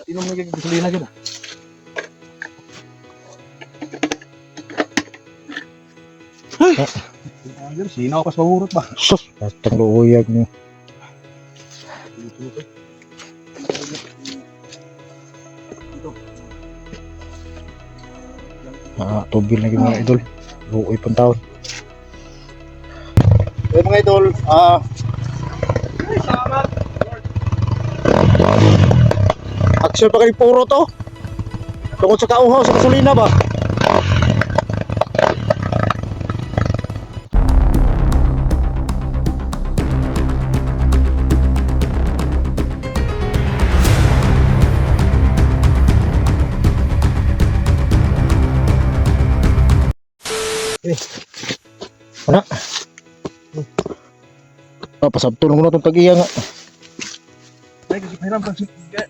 Inom na gasolina gyud. Ay. Ayun, sinaw pas pawurot ba? Sus, atang luuyag mo. Tubil lagi mga idol. Luoy pang taon. Eh mga idol, Action pa kayo puro to. Tungkol sa kauhaw sa gasolina ba? Ana. Pasabto lang mo na itong tag-iya nga.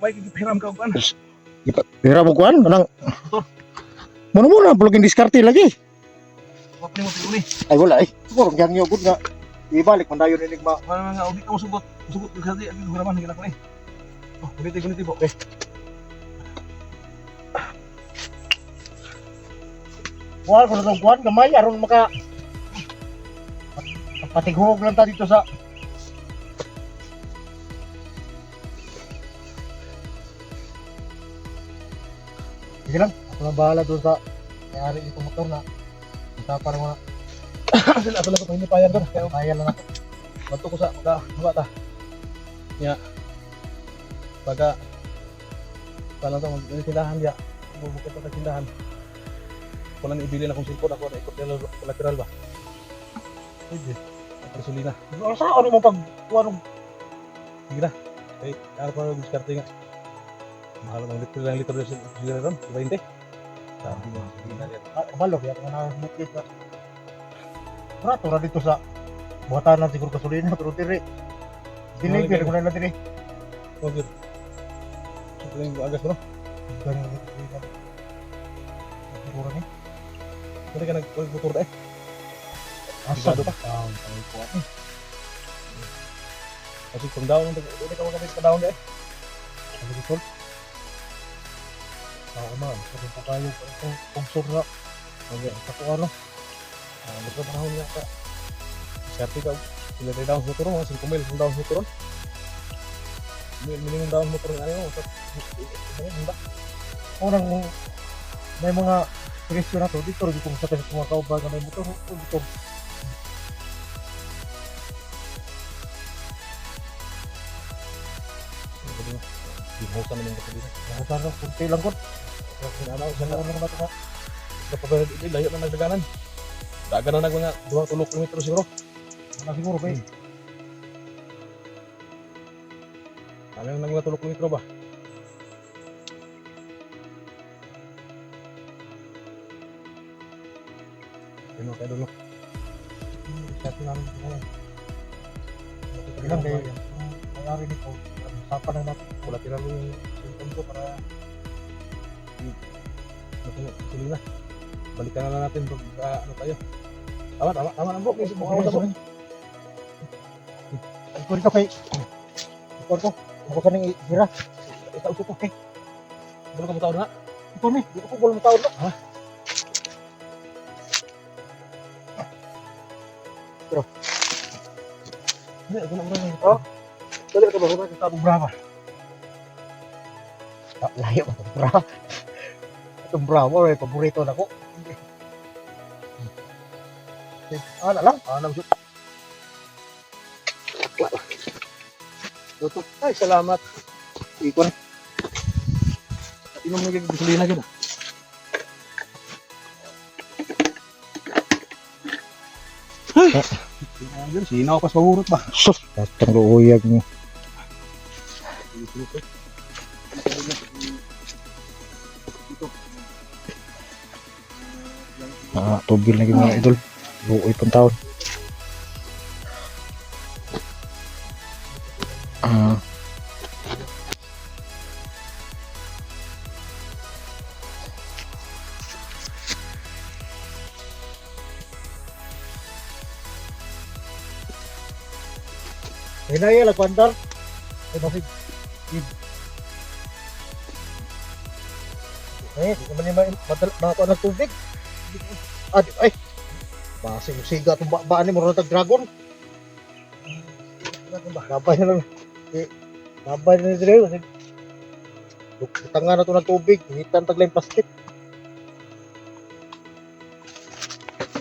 may gipahiram ka kan. Pira mo kuhan? Kanang... Muna-muna, bulagin diskarte lagi. Wag ni mo tiguni. Ay wala eh. Siguro yang yogurt nga. Ibalik man dayon inig ma. Wala nga udi ka musugot. Musugot kasi ang hiraman higala ko ni. Oh, kuniti po. Okay. Kuhan ko na itong kuhan. Gamay, aron maka... Patighog lang ta dito sa... Sige lang, ako na bahala doon sa may-ari itong motor na kita parang mga Sila ako lang ko hinipayan doon. Kaya kaya lang ako. bato ko sa bata. Ya. Baga pala to magtindahan dia. Bubukit pa sa tindahan. Kunan ibili na kong cellphone ako na ikot nila collateral ba. Pwede. Gasolina. Ano sa ano mo pag kuhan Sige na. Okay, ano pa rin diskarte nga. Mahal ng litro ng sigara ron, 20. Sabi mo, sige na yan. kabalo kaya kung nakabukit na rato na dito sa buhatan na siguro gasolina pero diri dinigil ko na diri Okay. Ito lang yung agas mo, no? ganyan gasolina siguro ni Pwede ka nagputur na eh. asa Sigado pa taon tayo ko ate Kasi kung daw, hindi ka magkabit ka daw na eh. sabi dito man sabi po kayo itong sponsor na Okay. ako ano Basta panahon nga ka. Diskarte ka. Sila tayo daw sa motor mo, 5 mil kung daw sa motor. Minimum daw sa motor ng ano mo. Handa. unang may mga presyo na to dito rin kung sa mga kauban na may motor dito Bihosan naman kasi dito. nakasara kunti lang kon Ano, sa lang na ito kapag layo na nagdaganan. Dagan na mga 2 kilometro siguro. na siguro ba Ano yung mga 2 kilometro ba? Ano kayo doon? sa namin ngayon ilang day may-ari nito usapan na natin Wala tira mo yung symptom ko para masulina. Balikan na lang natin pag ano tayo. Tama na bro. Kasi bukaw sa bro. ito dito kay ito ko ako ka nang hira Ikaw ko okay. Ano ka mo taon na? ito ni dito ko bulong taon no Hindi, ako na bro. oh dali ka ba ko sa brava layo ba itong brava itong brava ay paborito na ko ana lang shoot Tutok. Ay, salamat. ikon Inom na gasolina gyud. Ayun, sinaw pas pawurot ba? sus atang luuyag mo tubil lagi mga idol luoy pang taon hinaya lang pandar ay masig Di naman yung mapa ng tubig. Ay, basing siga itong baan ni Morotag Dragon. Labay na lang. Labay na nila yun. Tanga na ito ng tubig. Hingitan tagla yung plastic.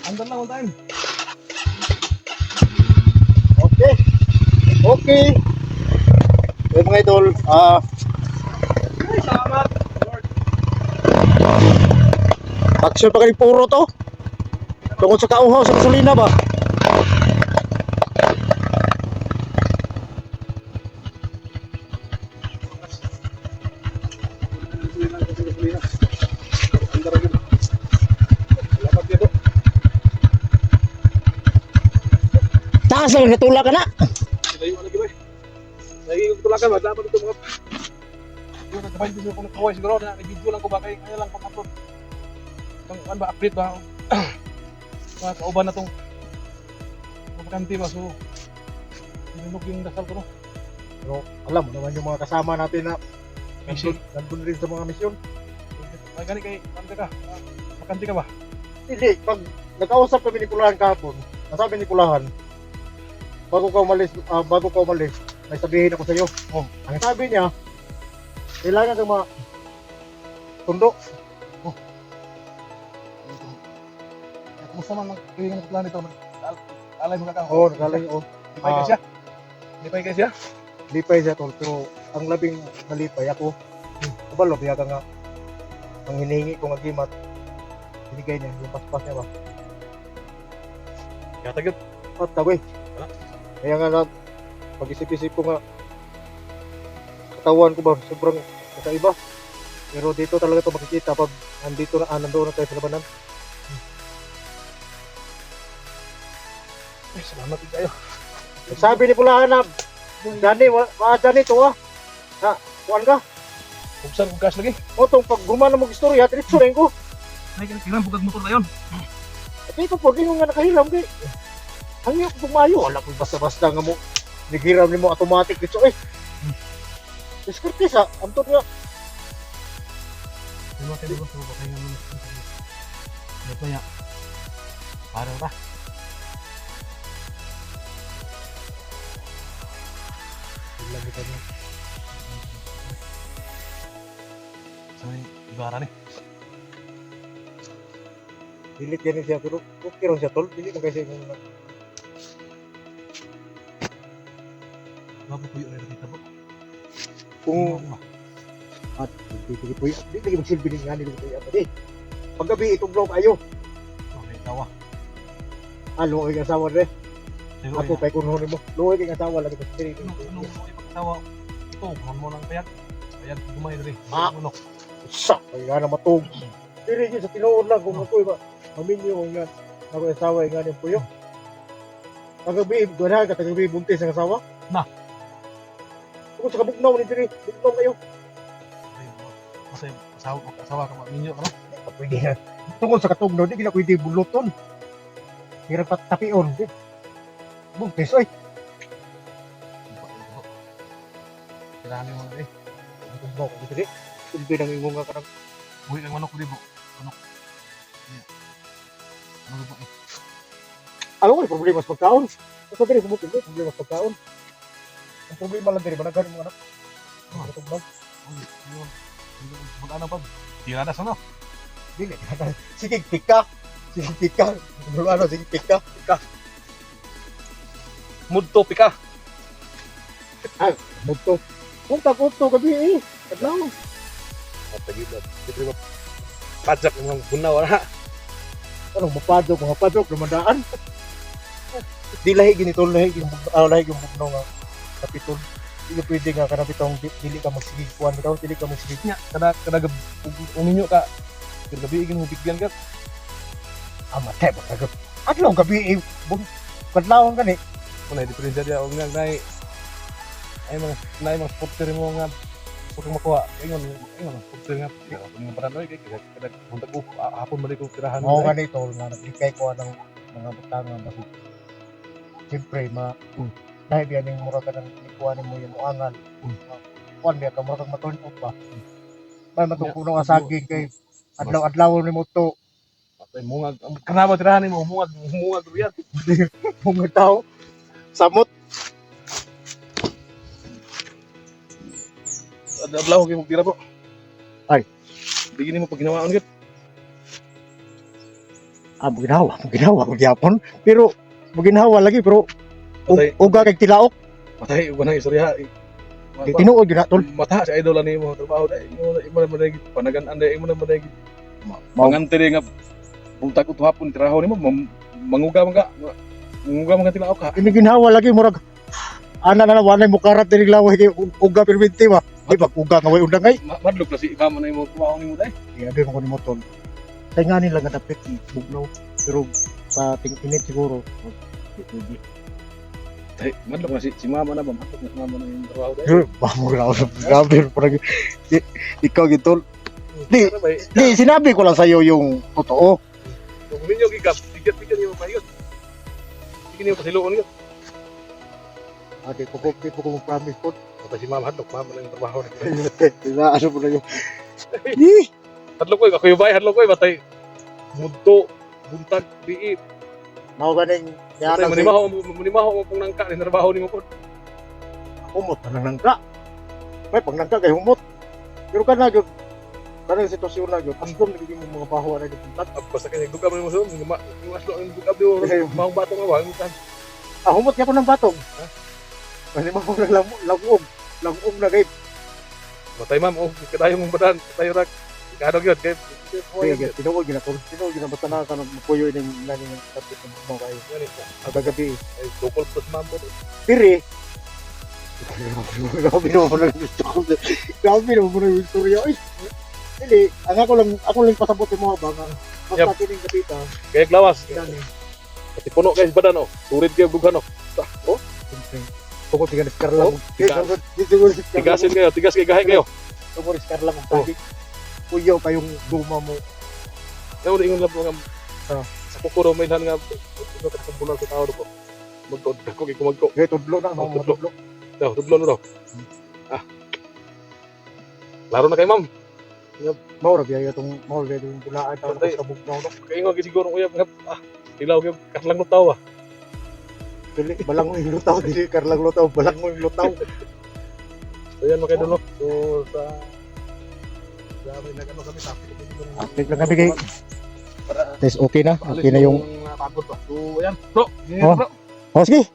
Andar lang on time. Okay. Okay. Mga idol, Ay, salamat. Lord. action pa kayo puro to. Tungkol sa kauhaw sa gasolina ba? Andar lagi. Salamat dito. Taas lang, natula ka na. Layo lagi ba? Lagi ko tulakan ba dapat ito mga. Yung nagkabay dito ko nagkaway siguro na video lang ko ba kay kaya lang pag-upload. Kung ano ba update ba? Mga kauban na tong makanti ba so dinunok yung dasal ko no. Pero alam mo naman yung mga kasama natin na Mission. nandun rin sa mga misyon. Ay gani kay ano ka? Makanti ka ba? Hindi, pag nakausap kami ni Kulahan kahapon, nasabi ni Kulahan, bago ka umalis, may sabihin ako sa iyo. Oh. Ang sabi niya, kailangan kang tundo. Kumusta man ang kailangan ng plan nito? Alay mo ka ka. Oo, nakalay, oo. Lipay ka siya. Lipay ka siya. Lipay siya tol, pero ang labing nalipay ako, kabalo, biya ka nga, ang hinihingi kong agimat, binigay niya, yung paspas niya ba? Kaya tagit. At tabi. Ha? Kaya nga lang, pag-isip-isip ko nga, katawan ko ba, sobrang kakaiba. Pero dito talaga ito makikita pag nandoon na tayo sa labanan. Ay, salamat din kayo. Sabi ni Pulahan na, Johnny to ah. Ha, kuhan ka. Buksan kong gas lagi. O itong pag gumana mong istorya, diretso rin ko. Ay, kailangan bugag motor na yun. At ito po, di mo nga nakahiram di. Hangyo ko pumayo, wala kong basta-basta nga mo. Naghiram ni mo automatic dito eh. Diskarte sa, antod nga. Di ba kayo ba? Di ba kayo naman? Ito niya. Parang ba? Ilang ito niya. Sa may ibara ni. Dilit yan siya, pero okay rin siya tol. Dilit mo kasi yung Bago po yun na kita po. kung at hindi po yun. Hindi lagi magsilbi din nga nila po yan. Paggabi itong vlog ayo. Okay, tawa. Luoy kang asawa rin. Pero Ako kay kununin mo. Luoy kang asawa lagi ko. Anong mo ipagtawa? Ito, kuhan mo ng payat. Payat, gumay rin. Ano? Sa, ay nga na matog. Dili yun sa tinuod lang kung ako ba. Maminyo nga. Ako yung asawa nga niyang puyo. Tagabi, doon ka tagabi buntis ang asawa. Na. Kung sa kabugnaw ni diri, bugnaw kayo. Kasi asawa ka maminyo, ano? Pwede na. Tungkol sa katugnaw, di gina pwede buluton. Hirap at tapion. Di. Buntis, oy. Kailangan mo na eh. Ang tugnaw ko diri. Silbi nang ingon nga karang Buhi kang manok ko di po. Manok. Ano ba eh? alam ko problema sa pagkaon. Sa diri sumukid ko problema sa pagkaon. Ang problema lang diri managhan mo anak. Ang tugnaw. Yun. Mag-ano pa? Tiradas ano? Dili. Sige, pika. Sige, pika. Ano, sige, pika. Mudto pika. Mugto. Kung takot gabi eh. Kadlaw. Tagid na. Siyempre ba? Pajak ng bunaw na. Anong mapadok, lumadaan. Di lahi ginitol, lahi yung bugnaw nga. Kapitol. Hindi ka pwede nga kanapitong dili ka magsigig kuhan daw, dili ka magsigig. Nya, kada uminyo ka. Kada gabi igin mo bigyan ka. Matay ba kagab. Adlaw gabi eh. Kadlawon gani. Kung diferensya dia og nga nay mga supporter mo nga gusto kong makuha. Ingon supporter nga. Yung paranoy kay kada punta ko hapon balik ko tirahan. Mao gani tol nga naglikay ko ng mga butangan basi. Siyempre dahil yan yung mura ka ng ikuha mo yung uangan. Kuhan biya ka mura kang maturn up ba. May matungkulong ang saging kay Adlaw-adlaw ni mo to. Patay mungag. Ang karaba tirahan mo, mungag riyan. Mga tao. Samot. Adlaw kay mo tira bro. Ay. Bigyan mo pag ginawaan gid. Ginawa ko gyapon. Pero ginawa lagi pero Patay. uga kay tilaok. Patay uban ang istorya. Tinuod gyud tol. Mata si idol ani mo trabaho dai. Imo na maday panagan ande imo na maday. Mao Mangantiri nga buntag ko tuhapon trabaho nimo manguga man ka. Manguga man ka tilaok ka. ini ginawa lagi murag ana na wanay mo karat diri laway kay uga perminti ba. Di ba uga nga way undang ay. Madlok na si mama na imo trabaho nimo dai. Grabe mo ko ni mo tol. Tinganin lang nga dapit bugnaw. Pero sa ting-init siguro. Di Tay, madlok na si mama na ba? Madlok na si mama na yung trabaho dai. Bamo grabe parang ikaw gitol. Di sinabi ko lang sa iyo yung totoo. Kung ninyo gigap, bigyan niyo pa yun. Bigyan niyo pasiluon yun. Ate ko promise ko. Patay si mama, hadlok mama na yung trabaho na. Diba ano mo na yung Hadlok ko, ako yung bay, hadlok ko, patay. Munto, buntag, biit. mao ganing Patay, manimaho mo kung nangka, yung trabaho ni mo po. humot na nangka. May pag nangka kay humot. Pero kana gyud kanang sitwasyon na gyud custom nagiging mga baho na gyud puntat. Basta kaya nagdugab mo mo, yung aslo ang dugab di mo, mahong bato nga ba, Humot ka po ng batong. Kasi mo na lagom na kay. Patay ma'am, kadayo mong badan, patay rak. Kadog yun, kaya Sige, tinuod gyud ako. Tinuod gyud basta na kanang puyo ning nani ng tapos ng mga kayo. Aga gabi. ay tukol plus ma'am po. Piri. Grabe naman na gusto ko. Grabe naman na yung istorya. Ay, hindi. Ako lang pasabot yung mga banga. Basta kining kapita. Kaya glawas, Dani. pati puno guys badan oh, surid kayo gughan oh. Oh, Tungkol tiga skar lang. Oh, tigasin kayo, tigas kayo, gahe kayo. Tungkol skar lang ang tubig. Puyo pa yung duma mo. Yung ingon lang po nga sa kukuro may nga sa bulan sa tao ko. Magkod ko kay kumagko. Kaya tudlo na. Oh, Mga tudlo. tudlo. Daw, tudlo na daw. Laro na kay ma'am. Maura biya itong bulaan tao Patay. sa bugnaw no. Kay ingon siguro kuya nga ilaw gyud karlang lutaw ah. Dili balang mo yung lutaw, dili karlang lutaw, balang mo yung lutaw. So yan mga idol. So sa may nagano kami topic Update lang kami kay. Test okay na. Okay na yung pagod ba. So ayan, bro. Oh. Bro. Oh, sige.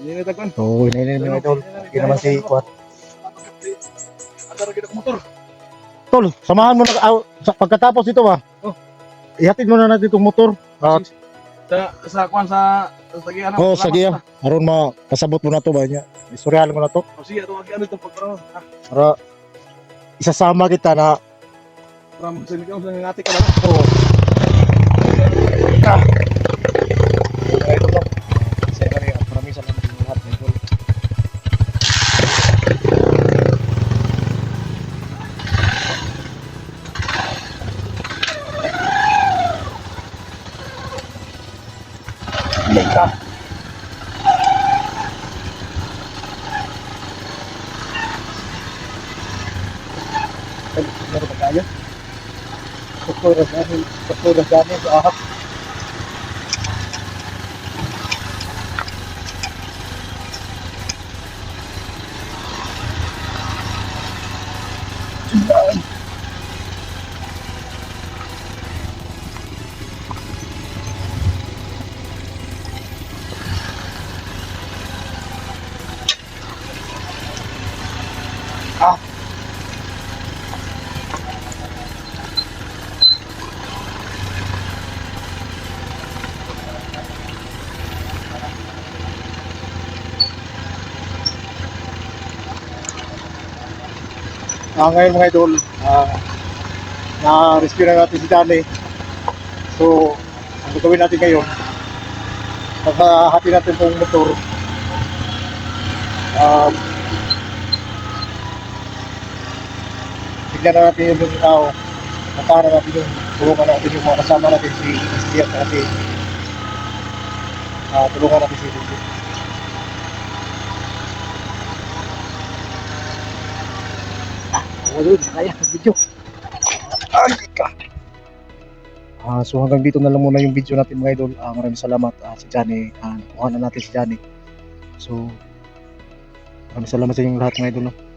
Yun yung tagpan. Oh, inainin mo idol. Hindi naman si Kuat. Ada lagi na motor. Tol, samahan mo na sa pagkatapos ito ba? Oh. Ihatid mo na natin itong motor. Sa kwan sa tagihan. Oh, sige. Aron pasabot mo na to ba niya. Istoryahan mo na to Oh, sige, ato ano to pagkaroon. para isasama kita na Para magsiligaw sa ngati ka lang. oh. Ito lang. Kasi marami sa namin lahat ng idol. Leka. Ay, meron ba tayo? Pagkuras namin sa ahap. Ngayon mga idol, na-rescue na natin si Danny. So, ang gagawin natin ngayon, pagkahati natin itong motor, tignan na natin yung tao, nakara natin yung tulungan natin yung mga kasama natin si Istiat natin. Tulungan natin si Istiat. Ayun, kaya, video. Ay, ka. So hanggang dito na lang muna yung video natin mga idol. Maraming salamat si Johnny. Nakuha na natin si Johnny. So maraming salamat sa inyong lahat mga idol. No?